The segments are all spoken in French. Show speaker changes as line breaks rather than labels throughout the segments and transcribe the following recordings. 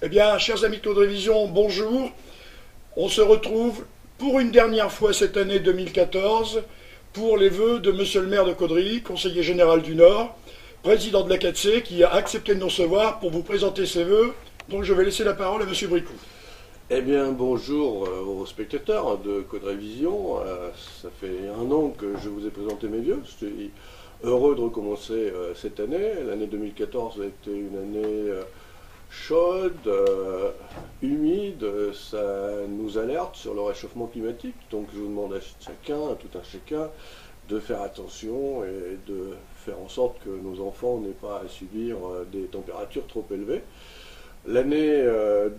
Eh bien, chers amis de Caudrévision, bonjour. On se retrouve pour une dernière fois cette année 2014 pour les vœux de Monsieur le maire de Caudry, conseiller général du Nord, président de la 4C, qui a accepté de nous recevoir pour vous présenter ses vœux. Donc je vais laisser la parole à Monsieur Bricou.
Eh bien, bonjour aux spectateurs de Caudrévision. Ça fait un an que je vous ai présenté mes vœux. Je suis heureux de recommencer cette année. L'année 2014 a été une année chaude, humide. Ça nous alerte sur le réchauffement climatique. Donc je vous demande à chacun, à tout un chacun, de faire attention et de faire en sorte que nos enfants n'aient pas à subir des températures trop élevées. L'année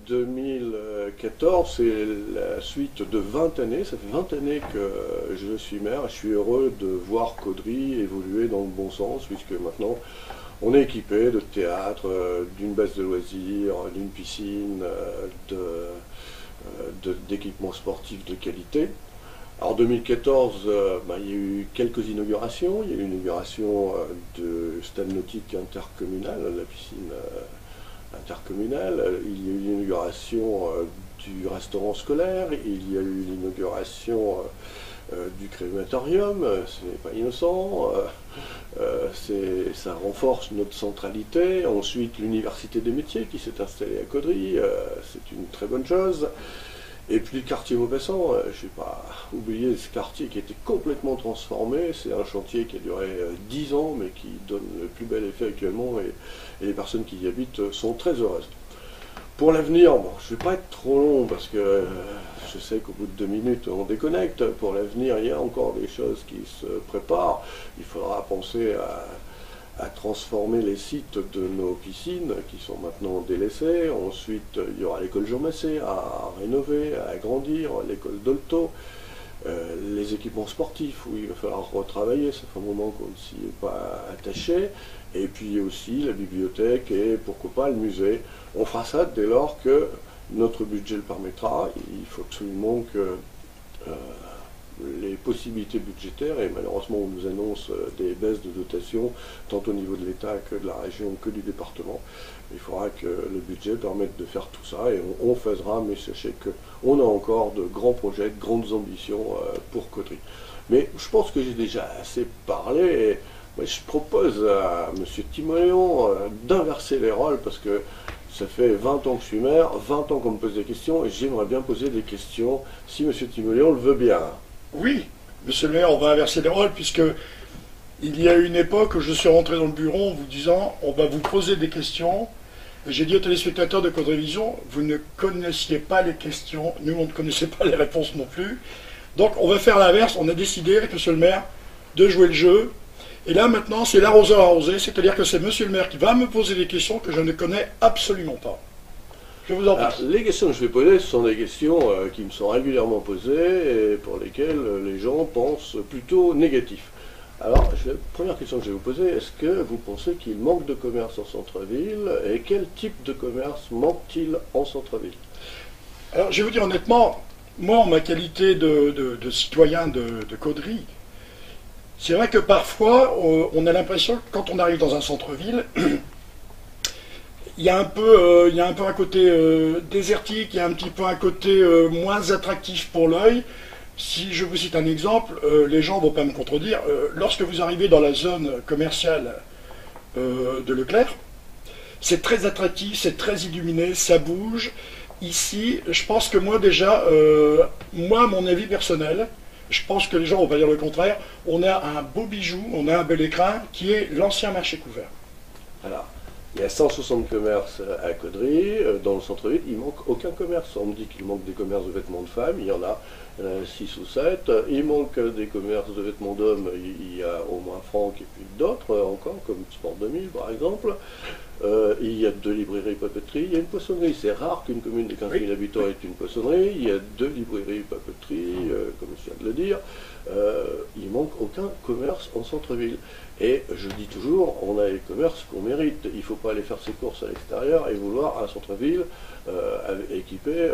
2014, c'est la suite de 20 années. Ça fait 20 années que je suis maire. Je suis heureux de voir Caudry évoluer dans le bon sens, puisque maintenant, on est équipé de théâtre, d'une base de loisirs, d'une piscine, d'équipements sportifs de qualité. Alors 2014, il y a eu quelques inaugurations. Il y a eu l'inauguration du stade nautique intercommunal, la piscine intercommunale. Il y a eu l'inauguration du restaurant scolaire. Il y a eu l'inauguration du crématorium. Ce n'est pas innocent. Ça renforce notre centralité. Ensuite, l'université des métiers qui s'est installée à Caudry. C'est une très bonne chose. Et puis le quartier Maupassant, je n'ai pas oublié ce quartier qui a été complètement transformé. C'est un chantier qui a duré 10 ans, mais qui donne le plus bel effet actuellement, et les personnes qui y habitent sont très heureuses. Pour l'avenir, bon, je ne vais pas être trop long, parce que je sais qu'au bout de 2 minutes, on déconnecte. Pour l'avenir, il y a encore des choses qui se préparent. Il faudra penser à transformer les sites de nos piscines qui sont maintenant délaissés. Ensuite, il y aura l'école Jean Massé à rénover, à agrandir, l'école Dolto, les équipements sportifs où il va falloir retravailler, ça fait un moment qu'on ne s'y est pas attaché, et puis aussi la bibliothèque et pourquoi pas le musée. On fera ça dès lors que notre budget le permettra. Il faut absolument que les possibilités budgétaires, et malheureusement on nous annonce des baisses de dotation, tant au niveau de l'État que de la région que du département. Il faudra que le budget permette de faire tout ça, et on faisera, mais sachez qu'on a encore de grands projets, de grandes ambitions pour Caudry. Mais je pense que j'ai déjà assez parlé, et moi, je propose à M. Timoléon d'inverser les rôles, parce que ça fait 20 ans que je suis maire, 20 ans qu'on me pose des questions, et j'aimerais bien poser des questions, si M. Timoléon le veut bien.
Oui, Monsieur le maire, on va inverser les rôles, puisque il y a une époque où je suis rentré dans le bureau en vous disant on va vous poser des questions. J'ai dit aux téléspectateurs de Caudrévision, vous ne connaissiez pas les questions, nous on ne connaissait pas les réponses non plus. Donc on va faire l'inverse, on a décidé avec Monsieur le maire de jouer le jeu. Et là maintenant c'est l'arroseur arrosé, c'est-à-dire que c'est Monsieur le maire qui va me poser des questions que je ne connais absolument pas. Je vous en prie.
Les questions que je vais poser, ce sont des questions qui me sont régulièrement posées et pour lesquelles les gens pensent plutôt négatif. Alors, la première question que je vais vous poser, est-ce que vous pensez qu'il manque de commerce en centre-ville, et quel type de commerce manque-t-il en centre-ville?
Alors je vais vous dire honnêtement, moi en ma qualité de citoyen de Caudry, c'est vrai que parfois on a l'impression que quand on arrive dans un centre-ville, il y a un peu un côté désertique, il y a un petit peu un côté moins attractif pour l'œil. Si je vous cite un exemple, les gens ne vont pas me contredire. Lorsque vous arrivez dans la zone commerciale de Leclerc, c'est très attractif, c'est très illuminé, ça bouge. Ici, je pense que moi déjà, moi, mon avis personnel, je pense que les gens vont pas dire le contraire, on a un beau bijou, on a un bel écrin qui est l'ancien marché couvert.
Alors, il y a 160 commerces à Caudry, dans le centre-ville, il ne manque aucun commerce. On me dit qu'il manque des commerces de vêtements de femmes, il y en a 6 ou 7. Il manque des commerces de vêtements d'hommes, il y a au moins Franck et puis d'autres encore, comme Sport 2000 par exemple. Il y a 2 librairies papeterie, il y a une poissonnerie. C'est rare qu'une commune de 15 000 habitants ait une poissonnerie. Il y a 2 librairies papeterie, comme je viens de le dire. Il manque aucun commerce en centre-ville. Et je dis toujours, on a les commerces qu'on mérite. Il ne faut pas aller faire ses courses à l'extérieur et vouloir un centre-ville équipé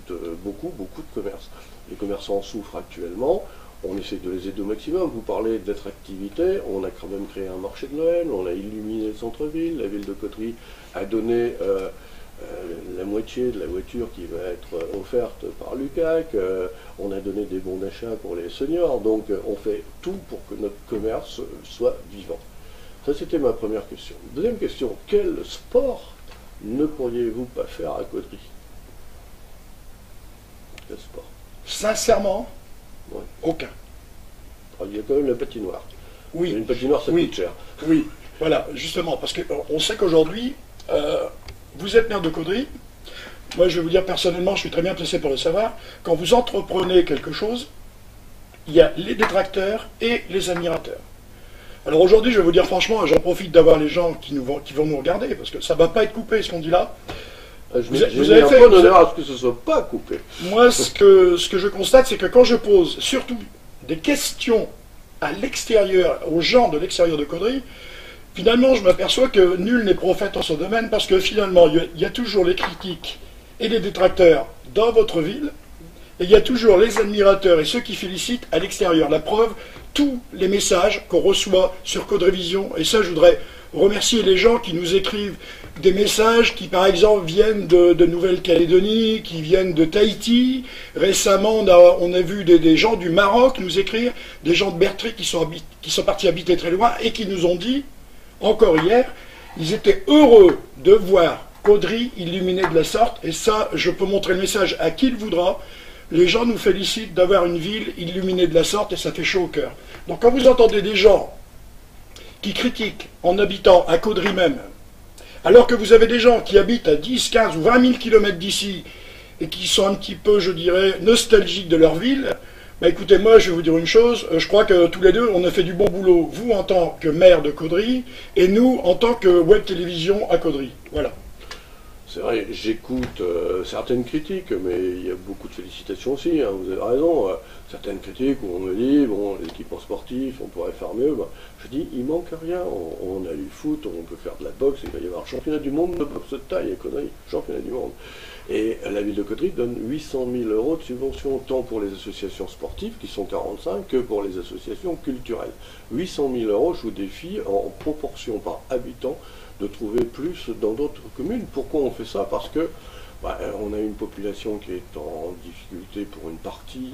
de beaucoup de commerces. Les commerçants souffrent actuellement. On essaie de les aider au maximum. Vous parlez d'attractivité, on a quand même créé un marché de Noël, on a illuminé le centre-ville, la ville de Caudry a donné la moitié de la voiture qui va être offerte par l'UCAC, on a donné des bons d'achat pour les seniors, donc on fait tout pour que notre commerce soit vivant. Ça, c'était ma première question. Deuxième question, quel sport ne pourriez-vous pas faire à Caudry? Quel sport?
Sincèrement,
Ouais.
aucun.
Alors, il y a quand même la patinoire.
Oui.
Une patinoire, ça
Oui.
coûte cher.
Oui, voilà, justement, parce qu'on sait qu'aujourd'hui, vous êtes maire de Caudry. Moi, je vais vous dire personnellement, je suis très bien placé pour le savoir. Quand vous entreprenez quelque chose, il y a les détracteurs et les admirateurs. Alors aujourd'hui, je vais vous dire franchement, j'en profite d'avoir les gens qui vont nous regarder, parce que ça ne va pas être coupé ce qu'on dit là.
J'ai mis un peu d'honneur à ce que ce ne soit pas coupé.
Moi, ce que je constate, c'est que quand je pose surtout des questions à l'extérieur, aux gens de l'extérieur de Caudry, finalement, je m'aperçois que nul n'est prophète en ce domaine, parce que finalement, il y a toujours les critiques et les détracteurs dans votre ville, et il y a toujours les admirateurs et ceux qui félicitent à l'extérieur. La preuve, tous les messages qu'on reçoit sur Caudryvision, et ça, je voudrais remercier les gens qui nous écrivent des messages qui, par exemple, viennent de Nouvelle-Calédonie, qui viennent de Tahiti. Récemment, on a vu des gens du Maroc nous écrire, des gens de Bertry qui sont partis habiter très loin et qui nous ont dit, encore hier, ils étaient heureux de voir Caudry illuminé de la sorte. Et ça, je peux montrer le message à qui le voudra. Les gens nous félicitent d'avoir une ville illuminée de la sorte et ça fait chaud au cœur. Donc quand vous entendez des gens qui critiquent en habitant à Caudry même, alors que vous avez des gens qui habitent à 10, 15 ou 20 000 km d'ici et qui sont un petit peu, je dirais, nostalgiques de leur ville, bah écoutez, moi je vais vous dire une chose, je crois que tous les deux on a fait du bon boulot, vous en tant que maire de Caudry et nous en tant que web télévision à Caudry. Voilà.
C'est vrai, j'écoute certaines critiques, mais il y a beaucoup de félicitations aussi, hein, vous avez raison. Certaines critiques où on me dit, bon, les équipements sportifs, on pourrait faire mieux. Bah, je dis, il manque rien. On a eu foot, on peut faire de la boxe, il va y avoir un championnat du monde de boxe de taille à Caudry, championnat du monde. Et la ville de Caudry donne 800 000 € de subventions, tant pour les associations sportives, qui sont 45, que pour les associations culturelles. 800 000 €, je vous défie, en proportion par habitant, de trouver plus dans d'autres communes. Pourquoi on fait ça? Parce que on a une population qui est en difficulté pour une partie,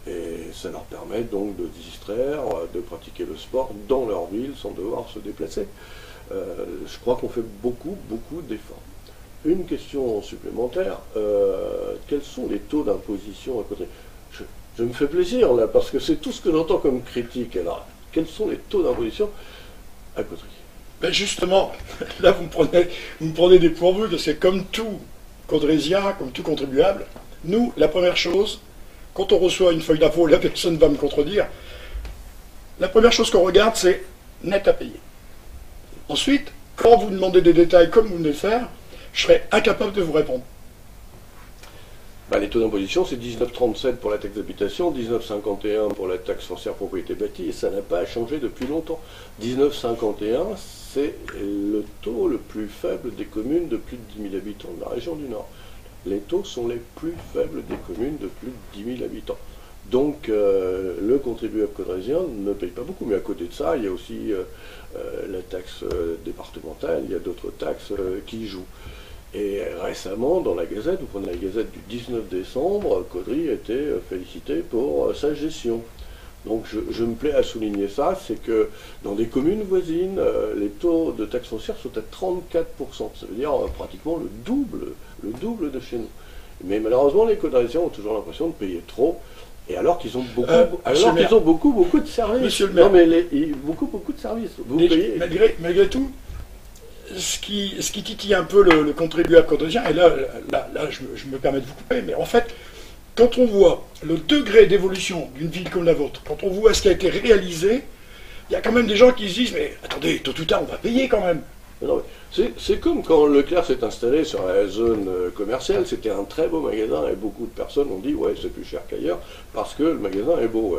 et ça leur permet donc de se distraire, de pratiquer le sport dans leur ville sans devoir se déplacer. Je crois qu'on fait beaucoup d'efforts. Une question supplémentaire, quels sont les taux d'imposition à Caudry? Je me fais plaisir là, parce que c'est tout ce que j'entends comme critique. Alors, quels sont les taux d'imposition à Caudry?
Ben justement, là vous me prenez dépourvu, parce que comme tout caudrésien, comme tout contribuable, nous, la première chose, quand on reçoit une feuille d'impôt, la personne va me contredire, la première chose qu'on regarde, c'est net à payer. Ensuite, quand vous demandez des détails comme vous venez de le faire, je serai incapable de vous répondre.
Les taux d'imposition, c'est 19,37 pour la taxe d'habitation, 19,51 pour la taxe foncière propriété bâtie, et ça n'a pas changé depuis longtemps. 19,51, c'est le taux le plus faible des communes de plus de 10 000 habitants de la région du Nord. Les taux sont les plus faibles des communes de plus de 10 000 habitants. Donc le contribuable caudrésien ne paye pas beaucoup, mais à côté de ça, il y a aussi la taxe départementale, il y a d'autres taxes qui jouent. Et récemment, dans la Gazette, vous prenez la Gazette du 19 décembre, Caudry était félicité pour sa gestion. Donc je me plais à souligner ça, c'est que dans des communes voisines, les taux de taxe foncière sont à 34%. Ça veut dire pratiquement le double de chez nous. Mais malheureusement, les Caudrésiens ont toujours l'impression de payer trop, et alors qu'ils ont beaucoup de services.
Monsieur le maire.
Non mais beaucoup de services. Vous payez...
malgré tout, ce qui titille un peu le contribuable caudrésien, et là je me permets de vous couper, mais en fait, quand on voit le degré d'évolution d'une ville comme la vôtre, quand on voit ce qui a été réalisé, il y a quand même des gens qui se disent, mais attendez, tôt ou tard, on va payer quand même.
C'est comme quand Leclerc s'est installé sur la zone commerciale, c'était un très beau magasin et beaucoup de personnes ont dit ouais c'est plus cher qu'ailleurs parce que le magasin est beau.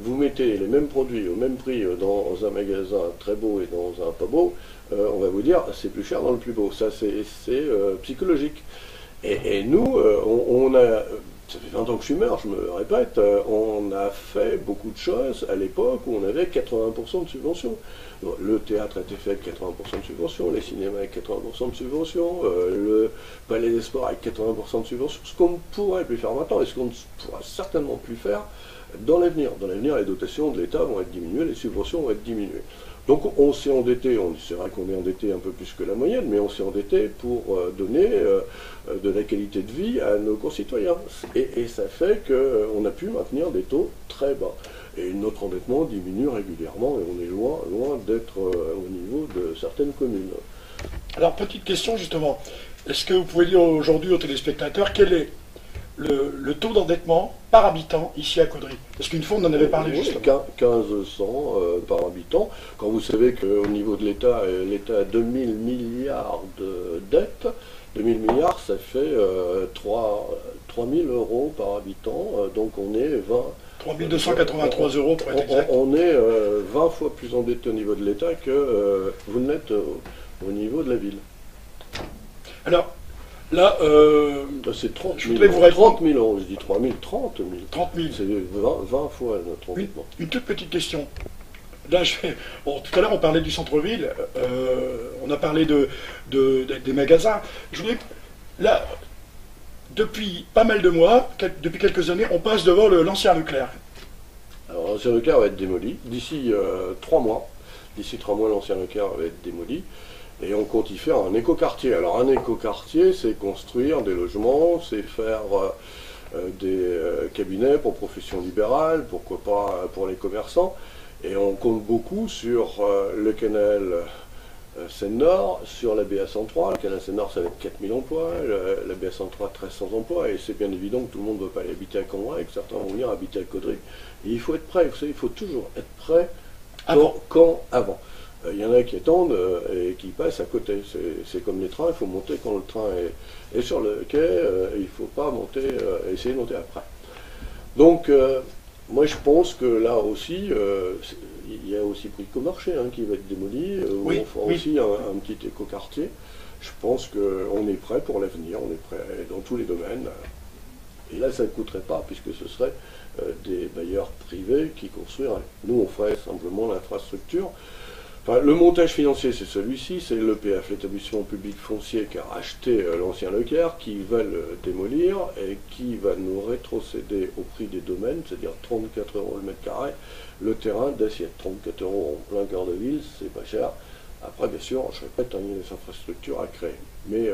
Vous mettez les mêmes produits au même prix dans un magasin très beau et dans un pas beau, on va vous dire c'est plus cher dans le plus beau. Ça c'est psychologique. Et nous, on a ça fait 20 ans que je suis maire, je me répète, on a fait beaucoup de choses à l'époque où on avait 80% de subventions. Le théâtre a été fait avec 80% de subventions, les cinémas avec 80% de subventions, le palais des sports avec 80% de subventions, ce qu'on ne pourrait plus faire maintenant et ce qu'on ne pourra certainement plus faire dans l'avenir. Dans l'avenir, les dotations de l'État vont être diminuées, les subventions vont être diminuées. Donc on s'est endetté, c'est vrai qu'on est endetté un peu plus que la moyenne, mais on s'est endetté pour donner de la qualité de vie à nos concitoyens. Et ça fait qu'on a pu maintenir des taux très bas. Et notre endettement diminue régulièrement et on est loin d'être au niveau de certaines communes.
Alors, petite question justement. Est-ce que vous pouvez dire aujourd'hui aux téléspectateurs quel est le taux d'endettement par habitant ici à Caudry? Parce qu'une fois on en avait parlé justement.
1500 par habitant. Quand vous savez qu'au niveau de l'État, l'État a 2000 milliards de dettes, 2000 milliards ça fait 3000 euros par habitant, donc on est 20...
3283 euros pour être exact.
On est 20 fois plus endetté au niveau de l'État que vous n'êtes au niveau de la ville.
Alors, là,
c'est 30
je
000,
voudrais vous répondre.
30 000 euros, je dis 3 000, 30 000.
30 000.
C'est 20 fois notre endettement.
Une toute petite question. Là, bon, tout à l'heure, on parlait du centre-ville, on a parlé des magasins. Je voudrais... Là, depuis pas mal de mois, depuis quelques années, on passe devant l'ancien Leclerc.
Alors, l'ancien Leclerc va être démoli d'ici 3 mois. D'ici 3 mois, l'ancien Leclerc va être démoli. Et on compte y faire un écoquartier. Alors, un écoquartier, c'est construire des logements, c'est faire des cabinets pour profession libérale, pourquoi pas pour les commerçants. Et on compte beaucoup sur le canal Seine-Nord, sur la BA103. Le canal Seine-Nord, ça va être 4000 emplois, la BA103, 1300 emplois. Et c'est bien évident que tout le monde ne va pas aller habiter à Cambrai et que certains vont venir habiter à Caudry. Et il faut être prêt, vous savez, il faut toujours être prêt avant. Il y en a qui attendent et qui passent à côté. C'est comme les trains, il faut monter quand le train est sur le quai, il ne faut pas essayer de monter après. Donc, moi je pense que là aussi, il y a aussi Bricomarché qui va être démoli, où on fera aussi un petit écoquartier. Je pense qu'on est prêt pour l'avenir, on est prêt dans tous les domaines. Et là, ça ne coûterait pas, puisque ce serait des bailleurs privés qui construiraient. Nous, on ferait simplement l'infrastructure. Enfin, le montage financier, c'est celui-ci, c'est l'EPF, l'établissement public foncier, qui a racheté l'ancien Leclerc, qui va le démolir et qui va nous rétrocéder au prix des domaines, c'est-à-dire 34 euros le mètre carré, le terrain d'assiette. 34 euros en plein cœur de ville, c'est pas cher. Après, bien sûr, je répète, il y a des infrastructures à créer. Mais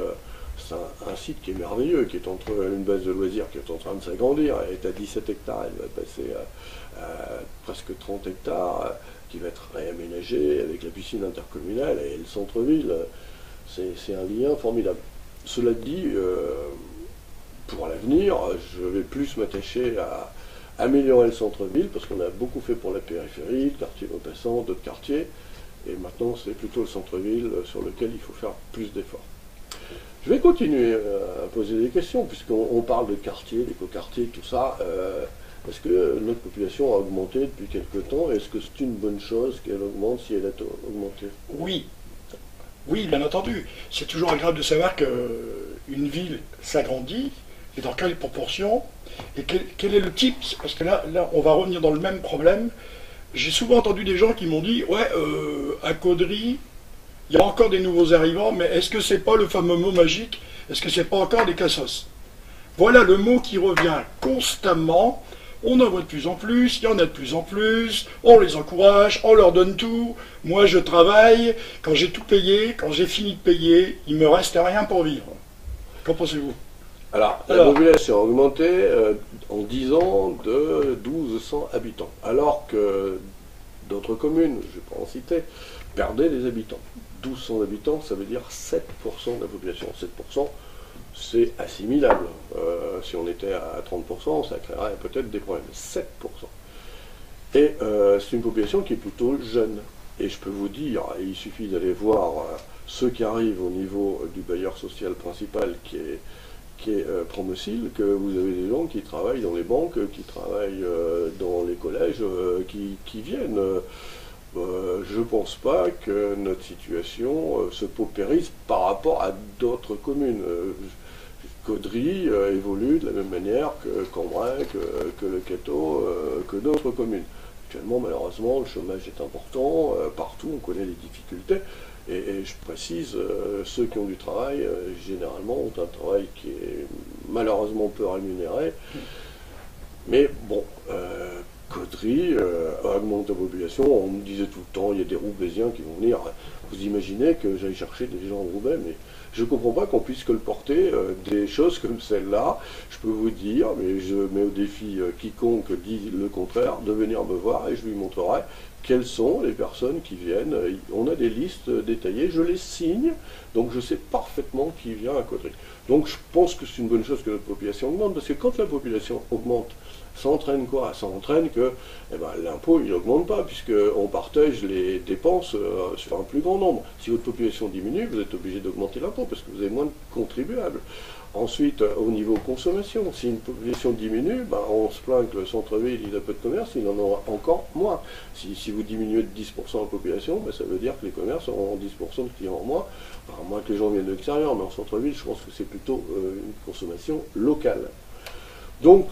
c'est un site qui est merveilleux, qui est entre une base de loisirs qui est en train de s'agrandir, elle est à 17 hectares, elle va passer à presque 30 hectares, qui va être réaménagé avec la piscine intercommunale et le centre-ville. C'est un lien formidable. Cela dit, pour l'avenir, je vais plus m'attacher à améliorer le centre-ville, parce qu'on a beaucoup fait pour la périphérie, le quartier Maupassant, d'autres quartiers, et maintenant c'est plutôt le centre-ville sur lequel il faut faire plus d'efforts. Je vais continuer à poser des questions, puisqu'on parle de quartier, d'éco-quartier, tout ça. Est-ce que notre population a augmenté depuis quelque temps? Est-ce que c'est une bonne chose qu'elle augmente si elle a augmenté?
Oui. Oui, bien entendu. C'est toujours agréable de savoir qu'une ville s'agrandit, et dans quelle proportion, et quel est le type, parce que là, on va revenir dans le même problème. J'ai souvent entendu des gens qui m'ont dit, ouais, à Caudry, il y a encore des nouveaux arrivants, mais est-ce que c'est pas le fameux mot magique? Est-ce que c'est pas encore des cassos? Voilà le mot qui revient constamment. On en voit de plus en plus, il y en a de plus en plus, on les encourage, on leur donne tout. Moi je travaille, quand j'ai tout payé, quand j'ai fini de payer, il me reste rien pour vivre. Qu'en pensez-vous?
Alors, la population a augmenté en 10 ans de 1200 habitants, alors que d'autres communes, je ne vais pas en citer, perdaient des habitants. 1200 habitants, ça veut dire 7% de la population. 7%, c'est assimilable. Si on était à 30%, ça créerait peut-être des problèmes. 7%. Et c'est une population qui est plutôt jeune. Et je peux vous dire, il suffit d'aller voir ceux qui arrivent au niveau du bailleur social principal qui est Promocil, que vous avez des gens qui travaillent dans les banques, qui travaillent dans les collèges, qui viennent. Je ne pense pas que notre situation se paupérise par rapport à d'autres communes. Caudry évolue de la même manière que Cambrai, que le Cateau, que d'autres communes. Actuellement, malheureusement, le chômage est important, partout, on connaît les difficultés, et je précise, ceux qui ont du travail, généralement, ont un travail qui est malheureusement peu rémunéré, mais bon, Caudry augmente la population, on me disait tout le temps, il y a des Roubaisiens qui vont venir, vous imaginez que j'aille chercher des gens de Roubaix, mais je ne comprends pas qu'on puisse colporter des choses comme celle-là. Je peux vous dire, mais je mets au défi quiconque dit le contraire, de venir me voir et je lui montrerai quelles sont les personnes qui viennent. On a des listes détaillées, je les signe, donc je sais parfaitement qui vient à Caudry. Donc je pense que c'est une bonne chose que notre population augmente, parce que quand la population augmente, ça entraîne quoi? Ça entraîne que l'impôt il n'augmente pas, puisqu'on partage les dépenses sur un plus grand nombre. Si votre population diminue, vous êtes obligé d'augmenter l'impôt, parce que vous avez moins de contribuables. Ensuite, au niveau consommation, si une population diminue, on se plaint que le centre-ville il a peu de commerce, il en aura encore moins. Si vous diminuez de 10% la population, ça veut dire que les commerces auront 10% de clients en moins, à moins que les gens viennent de l'extérieur, mais en centre-ville, je pense que c'est plutôt une consommation locale. Donc,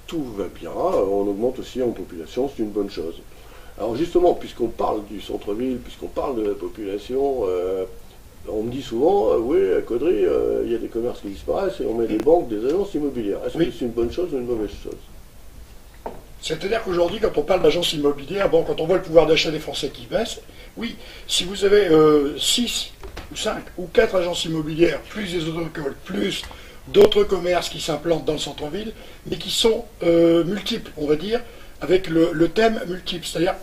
tout va bien, on augmente aussi en population, c'est une bonne chose. Alors justement, puisqu'on parle du centre-ville, puisqu'on parle de la population, on me dit souvent, oui, à Caudry, il y a des commerces qui disparaissent et on met des banques, des agences immobilières. Est-ce que c'est une bonne chose ou une mauvaise chose?
C'est-à-dire qu'aujourd'hui, quand on parle d'agence immobilière, quand on voit le pouvoir d'achat des Français qui baisse, oui, si vous avez 6 ou 5 ou 4 agences immobilières, plus des autoécoles, plus d'autres commerces qui s'implantent dans le centre-ville, mais qui sont multiples, on va dire, avec le thème multiple. C'est-à-dire,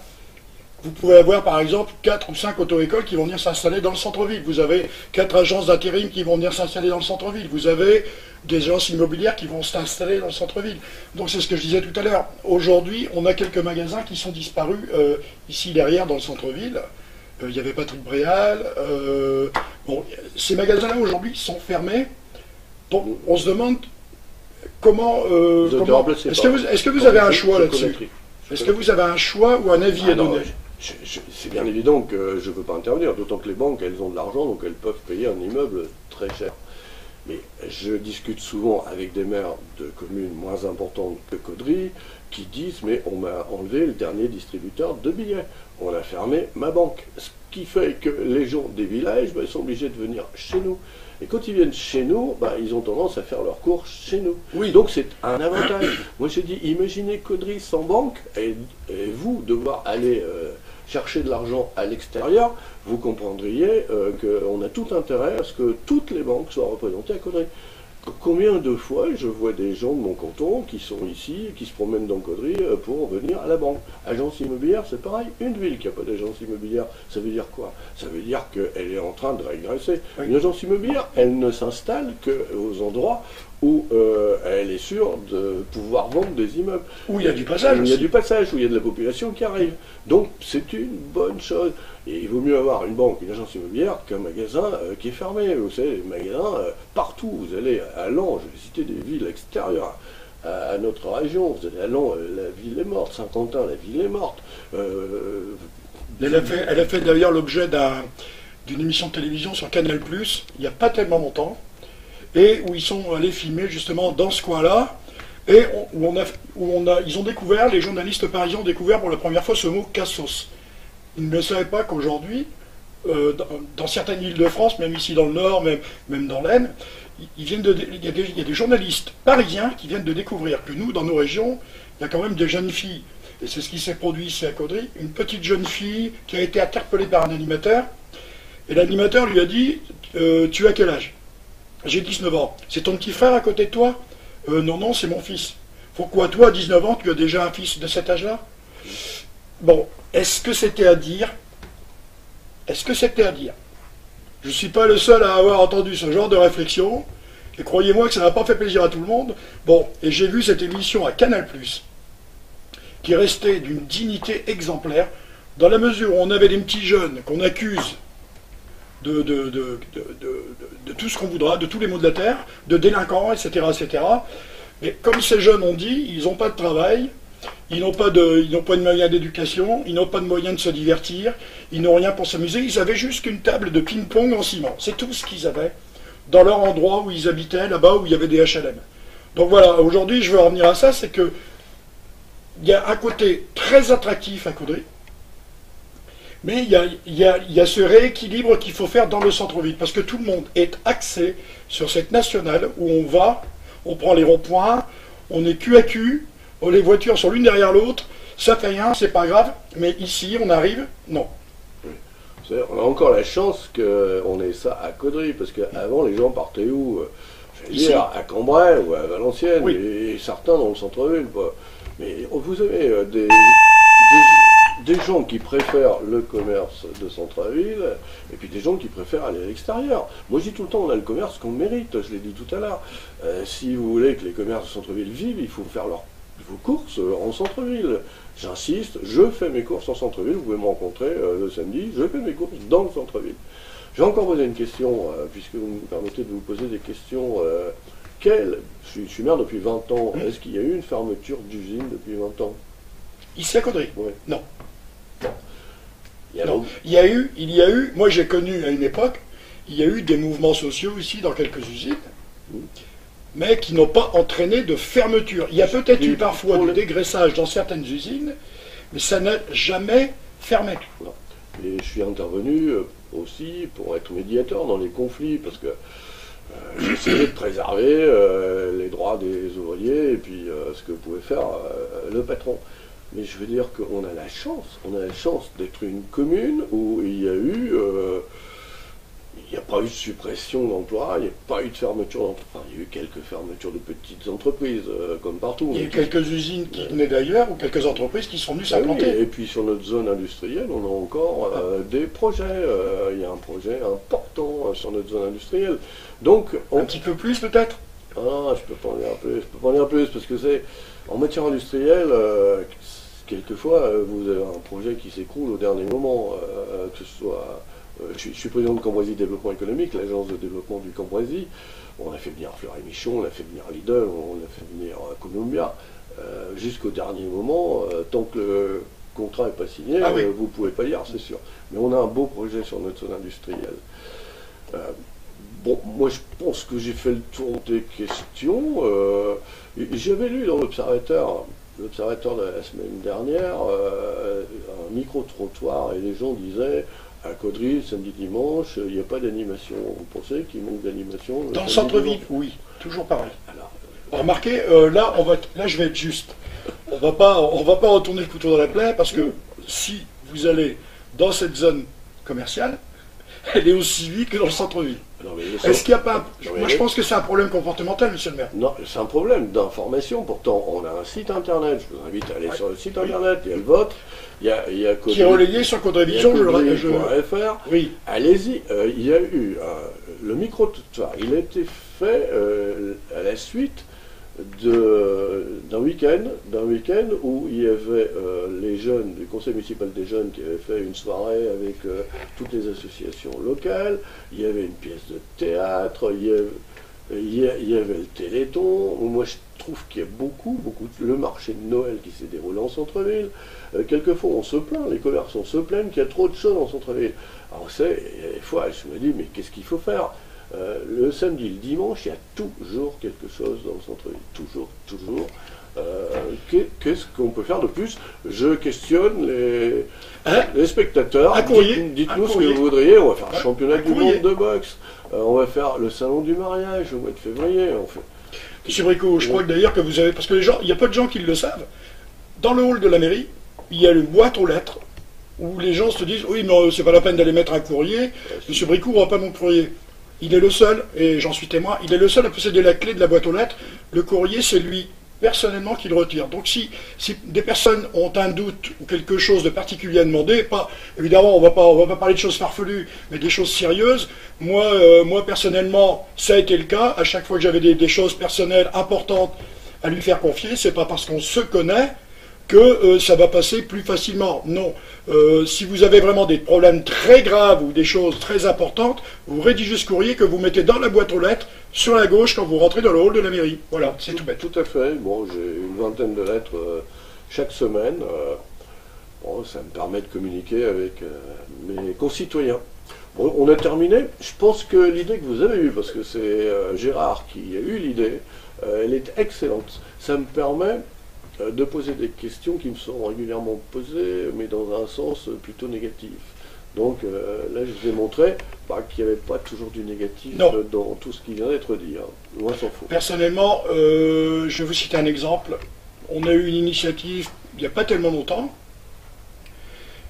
vous pouvez avoir par exemple 4 ou 5 auto-écoles qui vont venir s'installer dans le centre-ville. Vous avez 4 agences d'intérim qui vont venir s'installer dans le centre-ville. Vous avez des agences immobilières qui vont s'installer dans le centre-ville. Donc c'est ce que je disais tout à l'heure. Aujourd'hui, on a quelques magasins qui sont disparus ici derrière dans le centre-ville. Il n'y avait pas Patrick Bréal. Ces magasins-là aujourd'hui sont fermés. Donc on se demande comment... Est-ce que vous avez un choix là-dessus? Est-ce que vous avez un choix ou un avis à donner?
C'est bien évident que je ne peux pas intervenir, d'autant que les banques, elles ont de l'argent, donc elles peuvent payer un immeuble très cher. Mais je discute souvent avec des maires de communes moins importantes que Caudry, qui disent, mais on m'a enlevé le dernier distributeur de billets, on a fermé ma banque. Ce qui fait que les gens des villages, ils sont obligés de venir chez nous. Et quand ils viennent chez nous, ils ont tendance à faire leurs courses chez nous. Oui. Donc c'est un avantage. Moi je dis, imaginez Caudry sans banque, et vous devoir aller chercher de l'argent à l'extérieur, vous comprendriez qu'on a tout intérêt à ce que toutes les banques soient représentées à Caudry. Combien de fois je vois des gens de mon canton qui sont ici, qui se promènent dans Caudry pour venir à la banque. Agence immobilière, c'est pareil. Une ville qui n'a pas d'agence immobilière, ça veut dire quoi? Ça veut dire qu'elle est en train de régresser. Oui. Une agence immobilière, elle ne s'installe qu'aux endroits où elle est sûre de pouvoir vendre des immeubles.
Où il y a du passage aussi.
Il y a du passage, où il y a de la population qui arrive. Donc c'est une bonne chose. Et il vaut mieux avoir une banque, une agence immobilière qu'un magasin qui est fermé. Vous savez, les magasins, partout, vous allez à Lens, je vais citer des villes extérieures à notre région, vous allez à Lens, la ville est morte, Saint-Quentin, la ville est morte.
Elle a fait d'ailleurs l'objet d'une émission de télévision sur Canal+, il n'y a pas tellement longtemps, et où ils sont allés filmer justement dans ce coin-là, et ils ont découvert, les journalistes parisiens ont découvert pour la première fois ce mot « cassos ». Ils ne savaient pas qu'aujourd'hui, dans certaines villes de France, même ici dans le Nord, même dans l'Aisne, il y a des journalistes parisiens qui viennent de découvrir que nous, dans nos régions, il y a quand même des jeunes filles, et c'est ce qui s'est produit ici à Caudry, une petite jeune fille qui a été interpellée par un animateur, et l'animateur lui a dit « Tu as quel âge ?» « J'ai 19 ans. C'est ton petit frère à côté de toi ?»« Non, c'est mon fils. » « Pourquoi toi, à 19 ans, tu as déjà un fils de cet âge-là ?» Bon, est-ce que c'était à dire? Est-ce que c'était à dire? Je ne suis pas le seul à avoir entendu ce genre de réflexion, et croyez-moi que ça n'a pas fait plaisir à tout le monde. Bon, et j'ai vu cette émission à Canal+, qui restait d'une dignité exemplaire, dans la mesure où on avait des petits jeunes qu'on accuse de tout ce qu'on voudra, de tous les maux de la terre, de délinquants, etc., etc. Mais comme ces jeunes ont dit, ils n'ont pas de travail, ils n'ont pas de moyens d'éducation, ils n'ont pas de moyens de se divertir, ils n'ont rien pour s'amuser, ils avaient juste une table de ping-pong en ciment. C'est tout ce qu'ils avaient. dans leur endroit où ils habitaient, là-bas où il y avait des HLM. Donc voilà, aujourd'hui je veux en revenir à ça, c'est que il y a un côté très attractif à Caudry, mais il y a ce rééquilibre qu'il faut faire dans le centre-ville, parce que tout le monde est axé sur cette nationale où on va, on prend les ronds-points, on est cul à cul, les voitures sont l'une derrière l'autre, ça fait rien, c'est pas grave, mais ici on arrive, non.
On a encore la chance qu'on ait ça à Caudry, parce qu'avant les gens partaient où? J'allais dire, à Cambrai ou à Valenciennes,
oui.
et certains dans le centre-ville. Mais vous avez des gens qui préfèrent le commerce de centre-ville, et puis des gens qui préfèrent aller à l'extérieur. Moi je dis tout le temps, on a le commerce qu'on mérite, je l'ai dit tout à l'heure. Si vous voulez que les commerces de centre-ville vivent, il faut faire vos courses en centre-ville. J'insiste, je fais mes courses en centre-ville, vous pouvez me rencontrer le samedi, je fais mes courses dans le centre-ville. J'ai encore posé une question, puisque vous me permettez de vous poser des questions. Je suis maire depuis 20 ans, est-ce qu'il y a eu une fermeture d'usine depuis 20 ans?
Ici à Caudry?
Oui.
Non.
Non.
Il y a eu, moi j'ai connu à une époque, il y a eu des mouvements sociaux ici dans quelques usines, mais qui n'ont pas entraîné de fermeture. Il y a peut-être eu parfois du dégraissage dans certaines usines, mais ça n'a jamais fermé.
Non. Et je suis intervenu aussi pour être médiateur dans les conflits, parce que j'essayais de préserver les droits des ouvriers et puis ce que pouvait faire le patron. Mais je veux dire qu'on a la chance d'être une commune où il y a eu, il n'y a pas eu de suppression d'emplois, il n'y a pas eu de fermeture d'emplois. Enfin, il y a eu quelques fermetures de petites entreprises, comme partout.
Il y a eu quelques usines qui venaient d'ailleurs, ou quelques entreprises qui sont venues s'implanter.
Oui, et puis sur notre zone industrielle, on a encore des projets. Il y a un projet important sur notre zone industrielle. Donc,
un petit peu plus peut-être?
Ah, je peux pas en dire plus. Je peux pas en dire plus parce que c'est en matière industrielle. Quelquefois, vous avez un projet qui s'écroule au dernier moment, que ce soit... je suis président de Cambrésis Développement Économique, l'agence de développement du Cambrésis. On a fait venir Fleury-Michon, on a fait venir Lidl, on a fait venir Columbia. Jusqu'au dernier moment, tant que le contrat n'est pas signé, vous ne pouvez pas dire, c'est sûr. Mais on a un beau projet sur notre zone industrielle. Bon, moi je pense que j'ai fait le tour des questions. J'avais lu dans l'Observateur de la semaine dernière, un micro-trottoir, et les gens disaient à Caudry, samedi, dimanche, il n'y a pas d'animation. Vous pensez qu'il manque d'animation?
Dans le centre-ville, oui, toujours pareil.
Alors,
remarquez, là je vais être juste. On va pas retourner le couteau dans la plaie, parce que si vous allez dans cette zone commerciale, elle est aussi vide que dans le centre-ville. Est-ce qu'il n'y a pas... Moi je pense que c'est un problème comportemental, monsieur le maire.
Non, c'est un problème d'information. Pourtant, on a un site internet. Je vous invite à aller sur le site internet. Il y a le vôtre. Il y a Caudry,
qui est relayé sur Caudryvision,
Caudry.fr.
Oui.
Allez-y. Il y a eu le micro-trottoir. Il a été fait à la suite d'un week-end où il y avait les jeunes du conseil municipal des jeunes qui avaient fait une soirée avec toutes les associations locales. Il y avait une pièce de théâtre, il y avait le Téléthon. Moi je trouve qu'il y a beaucoup le marché de Noël qui s'est déroulé en centre-ville. Quelquefois on se plaint, les commerçants se plaignent qu'il y a trop de choses en centre-ville. Alors des fois je me dis mais qu'est-ce qu'il faut faire? Le samedi, le dimanche, il y a toujours quelque chose dans le centre-ville. Toujours. Qu'est-ce qu'on peut faire de plus? Je questionne les spectateurs. Dites-nous ce que vous voudriez. On va faire le championnat du monde de boxe. On va faire le salon du mariage au mois de février.
Monsieur Bricot, je crois que d'ailleurs que vous avez... Parce que les gens, il y a pas de gens qui le savent. Dans le hall de la mairie, il y a une boîte aux lettres où les gens se disent « Oui, mais c'est pas la peine d'aller mettre un courrier. Monsieur Bricot n'aura pas mon courrier. » Il est le seul, et j'en suis témoin, il est le seul à posséder la clé de la boîte aux lettres. Le courrier, c'est lui, personnellement, qui le retire. Donc si des personnes ont un doute ou quelque chose de particulier à demander, évidemment, on va pas parler de choses farfelues, mais des choses sérieuses. Moi personnellement, ça a été le cas. À chaque fois que j'avais des choses personnelles importantes à lui faire confier, c'est pas parce qu'on se connaît que ça va passer plus facilement. Non. Si vous avez vraiment des problèmes très graves ou des choses très importantes, vous rédigez ce courrier que vous mettez dans la boîte aux lettres, sur la gauche, quand vous rentrez dans le hall de la mairie. Voilà, c'est tout bête.
Tout à fait. Bon, j'ai une vingtaine de lettres chaque semaine. Ça me permet de communiquer avec mes concitoyens. Bon, on a terminé. Je pense que l'idée que vous avez eue, parce que c'est Gérard qui a eu l'idée, elle est excellente. Ça me permet de poser des questions qui me sont régulièrement posées, mais dans un sens plutôt négatif. Donc là, je vous ai montré qu'il n'y avait pas toujours du négatif dans tout ce qui vient d'être dit. Hein. Loin s'en faut.
Personnellement, je vais vous citer un exemple. On a eu une initiative il n'y a pas tellement longtemps,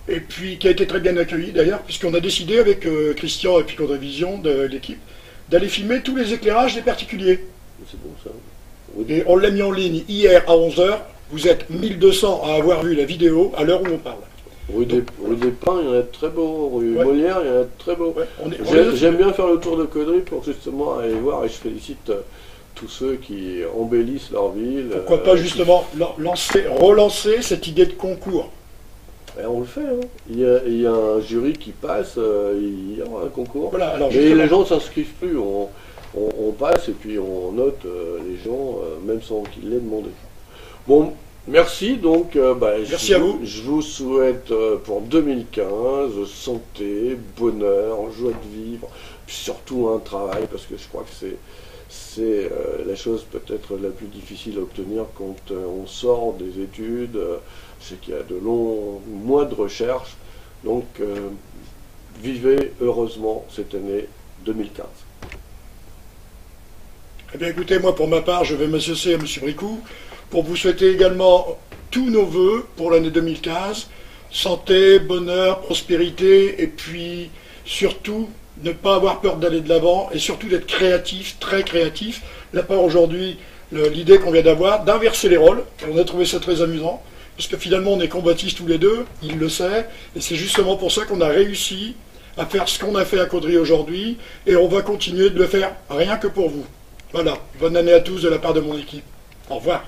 et puis qui a été très bien accueillie d'ailleurs, puisqu'on a décidé avec Christian et puis Vision de l'équipe d'aller filmer tous les éclairages des particuliers.
C'est bon ça.
Et on l'a mis en ligne hier à 11 h. Vous êtes 1200 à avoir vu la vidéo à l'heure où on parle.
Rue des Pins, il y en a de très beaux. Rue Molière, il y en a de très beaux.
Ouais,
j'aime bien faire le tour de Caudry pour justement aller voir, et je félicite tous ceux qui embellissent leur ville.
Pourquoi pas justement relancer cette idée de concours.
Et on le fait. Hein. Il y a un jury qui passe, il y aura un concours.
Voilà, alors
mais les gens ne s'inscrivent plus. On passe et puis on note les gens, même sans qu'ils l'aient demandé. Bon, merci. Donc,
merci à vous.
Je vous souhaite pour 2015 santé, bonheur, joie de vivre, puis surtout un travail, parce que je crois que c'est la chose peut-être la plus difficile à obtenir quand on sort des études. C'est qu'il y a de longs mois de recherche. Donc, vivez heureusement cette année 2015.
Eh bien écoutez, moi pour ma part, je vais m'associer à M. Bricou pour vous souhaiter également tous nos vœux pour l'année 2015. Santé, bonheur, prospérité, et puis surtout ne pas avoir peur d'aller de l'avant et surtout d'être créatif, très créatif. Là par aujourd'hui, l'idée qu'on vient d'avoir, d'inverser les rôles, et on a trouvé ça très amusant, parce que finalement on est combatifs tous les deux, il le sait, et c'est justement pour ça qu'on a réussi à faire ce qu'on a fait à Caudry aujourd'hui, et on va continuer de le faire rien que pour vous. Voilà, bonne année à tous de la part de mon équipe. Au revoir.